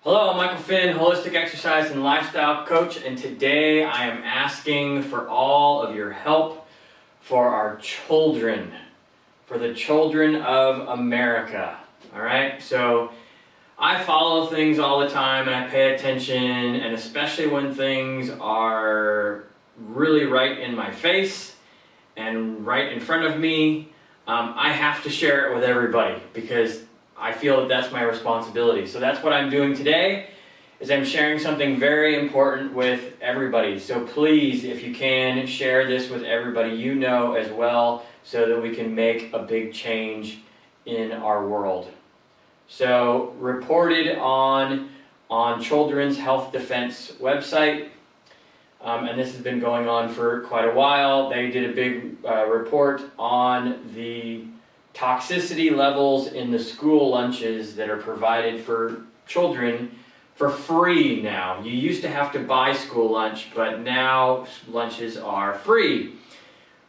Hello, I'm Michael Finn, holistic exercise and lifestyle coach, and today I am asking for all of your help for our children, for the children of America. All right, so I follow things all the time and I pay attention, and especially when things are really right in my face and right in front of me, I have to share it with everybody because I feel that that's my responsibility. So that's what I'm doing today, is I'm sharing something very important with everybody. So please, if you can, share this with everybody you know as well, so that we can make a big change in our world. So reported on Children's Health Defense website, and this has been going on for quite a while. They did a big report on the toxicity levels in the school lunches that are provided for children for free now. You used to have to buy school lunch, but now lunches are free.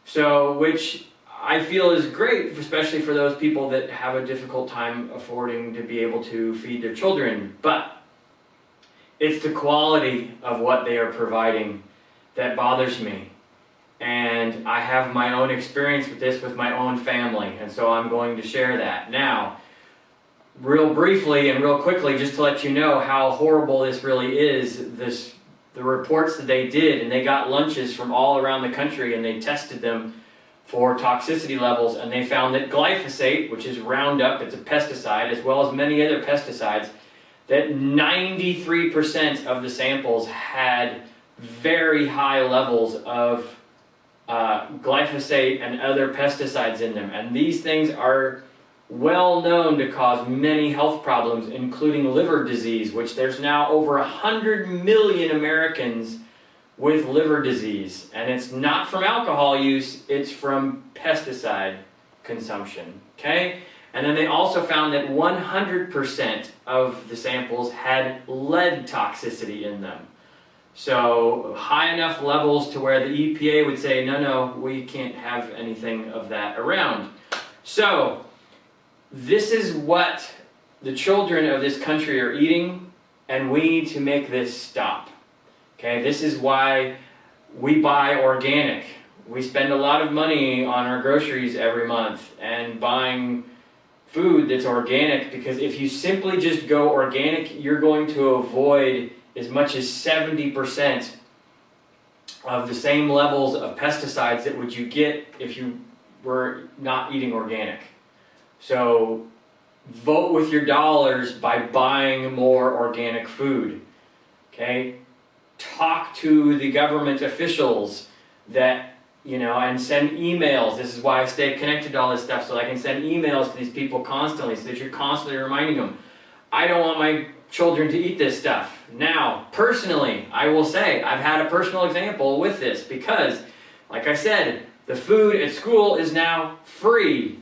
So, which I feel is great, especially for those people that have a difficult time affording to be able to feed their children. But it's the quality of what they are providing that bothers me. And I have my own experience with this with my own family, and so I'm going to share that. Now, real briefly and real quickly, just to let you know how horrible this really is, the reports that they did, and they got lunches from all around the country and they tested them for toxicity levels, and they found that glyphosate, which is Roundup, it's a pesticide, as well as many other pesticides, that 93% of the samples had very high levels of glyphosate and other pesticides in them. And these things are well known to cause many health problems, including liver disease, which there's now over 100 million Americans with liver disease. And it's not from alcohol use, it's from pesticide consumption. Okay? And then they also found that 100% of the samples had lead toxicity in them. So high enough levels to where the EPA would say, no, we can't have anything of that around. So this is what the children of this country are eating, and we need to make this stop. Okay, this is why we buy organic. We spend a lot of money on our groceries every month and buying food that's organic, because if you simply just go organic, you're going to avoid as much as 70% of the same levels of pesticides that would you get if you were not eating organic. So vote with your dollars by buying more organic food. Okay? Talk to the government officials that, and send emails. This is why I stay connected to all this stuff, so I can send emails to these people constantly, so that you're constantly reminding them, I don't want my children to eat this stuff. Now, personally, I will say I've had a personal example with this, because, like I said, the food at school is now free.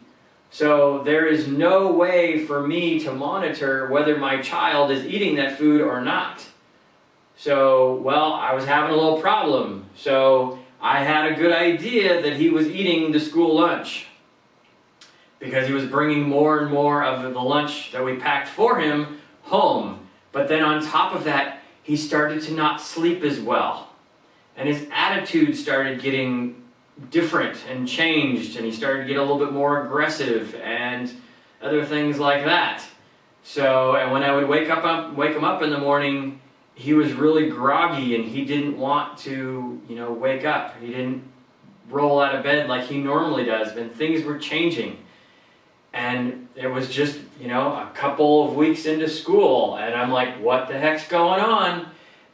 So there is no way for me to monitor whether my child is eating that food or not. So, well, I was having a little problem. So I had a good idea that he was eating the school lunch, because he was bringing more and more of the lunch that we packed for him home. But then on top of that, he started to not sleep as well. And his attitude started getting different and changed, and he started to get a little bit more aggressive and other things like that. So, and when I would wake him up in the morning, he was really groggy and he didn't want to, wake up. He didn't roll out of bed like he normally does, and things were changing. And it was just, a couple of weeks into school, and I'm like, what the heck's going on?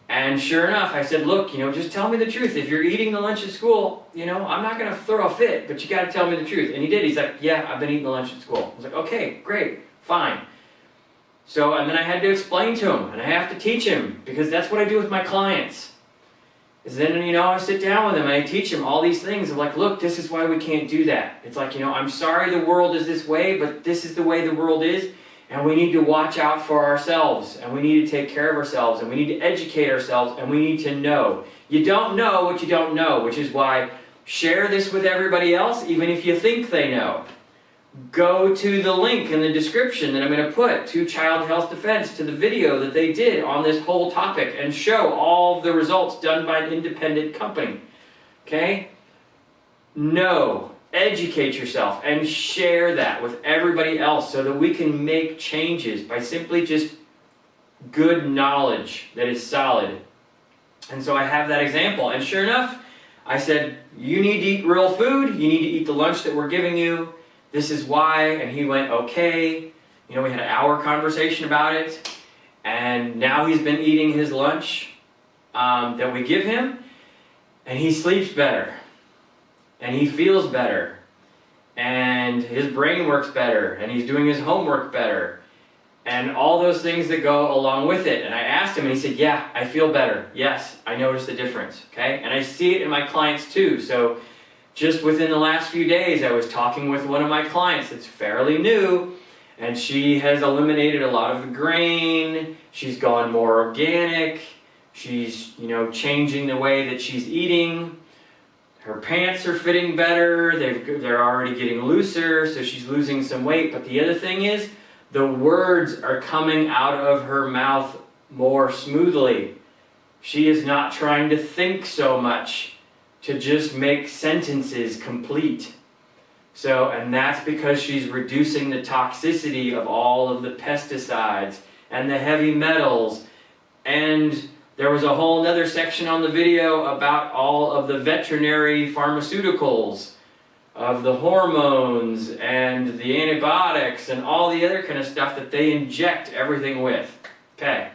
And sure enough, I said, look, just tell me the truth. If you're eating the lunch at school, I'm not going to throw a fit, but you got to tell me the truth. And he did. He's like, yeah, I've been eating the lunch at school. I was like, okay, great, fine. So, and then I had to explain to him, and I have to teach him, because that's what I do with my clients. Is then, I sit down with him and I teach him all these things of like, look, this is why we can't do that. It's like, I'm sorry the world is this way, but this is the way the world is, and we need to watch out for ourselves, and we need to take care of ourselves, and we need to educate ourselves, and we need to know. You don't know what you don't know, which is why share this with everybody else, even if you think they know. go to the link in the description that I'm going to put to Child Health Defense, to the video that they did on this whole topic, and show all of the results done by an independent company. Okay? Know, educate yourself, and share that with everybody else so that we can make changes by simply just good knowledge that is solid. And so I have that example, and sure enough, I said, you need to eat real food, you need to eat the lunch that we're giving you, this is why, and he went, okay. You know, we had an hour conversation about it, and now he's been eating his lunch that we give him, and he sleeps better, and he feels better, and his brain works better, and he's doing his homework better, and all those things that go along with it. And I asked him, and he said, yeah, I feel better. Yes, I noticed the difference, okay? And I see it in my clients too. So just within the last few days, I was talking with one of my clients that's fairly new, and she has eliminated a lot of the grain, she's gone more organic, she's, you know, changing the way that she's eating, her pants are fitting better, they're already getting looser, so she's losing some weight. But the other thing is, the words are coming out of her mouth more smoothly. She is not trying to think so much to just make sentences complete. So, and that's because she's reducing the toxicity of all of the pesticides and the heavy metals. And there was a whole other section on the video about all of the veterinary pharmaceuticals, of the hormones and the antibiotics and all the other kind of stuff that they inject everything with. Okay,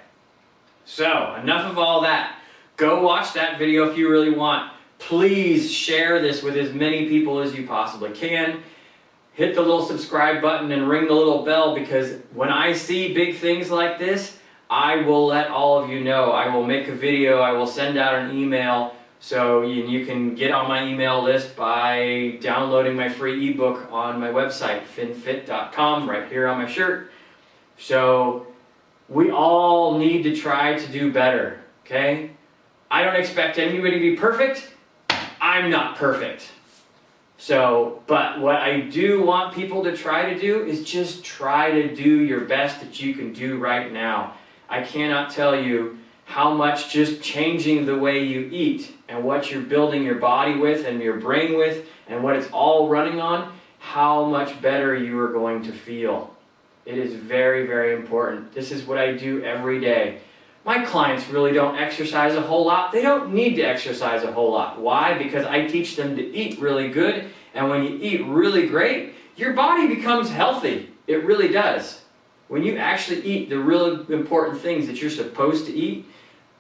so enough of all that. Go watch that video if you really want. Please share this with as many people as you possibly can. Hit the little subscribe button and ring the little bell, because when I see big things like this, I will let all of you know. I will make a video, I will send out an email, so you can get on my email list by downloading my free ebook on my website, finfit.com, right here on my shirt. So we all need to try to do better, okay? I don't expect anybody to be perfect. I'm not perfect. So, but what I do want people to try to do is just try to do your best that you can do right now. I cannot tell you how much just changing the way you eat and what you're building your body with and your brain with and what it's all running on, how much better you are going to feel. It is very, very important. This is what I do every day. My clients really don't exercise a whole lot. They don't need to exercise a whole lot. Why? Because I teach them to eat really good, and when you eat really great, your body becomes healthy. It really does. When you actually eat the really important things that you're supposed to eat,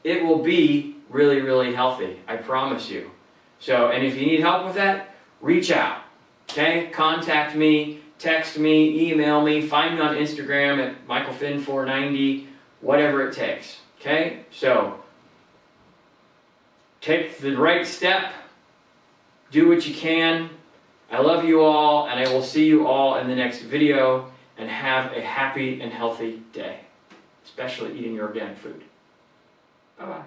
it will be really, really healthy. I promise you. So, and if you need help with that, reach out. Okay? Contact me, text me, email me, find me on Instagram at michaelfinn490, whatever it takes. Okay? So, take the right step. Do what you can. I love you all, and I will see you all in the next video. And have a happy and healthy day, especially eating your organic food. Bye-bye.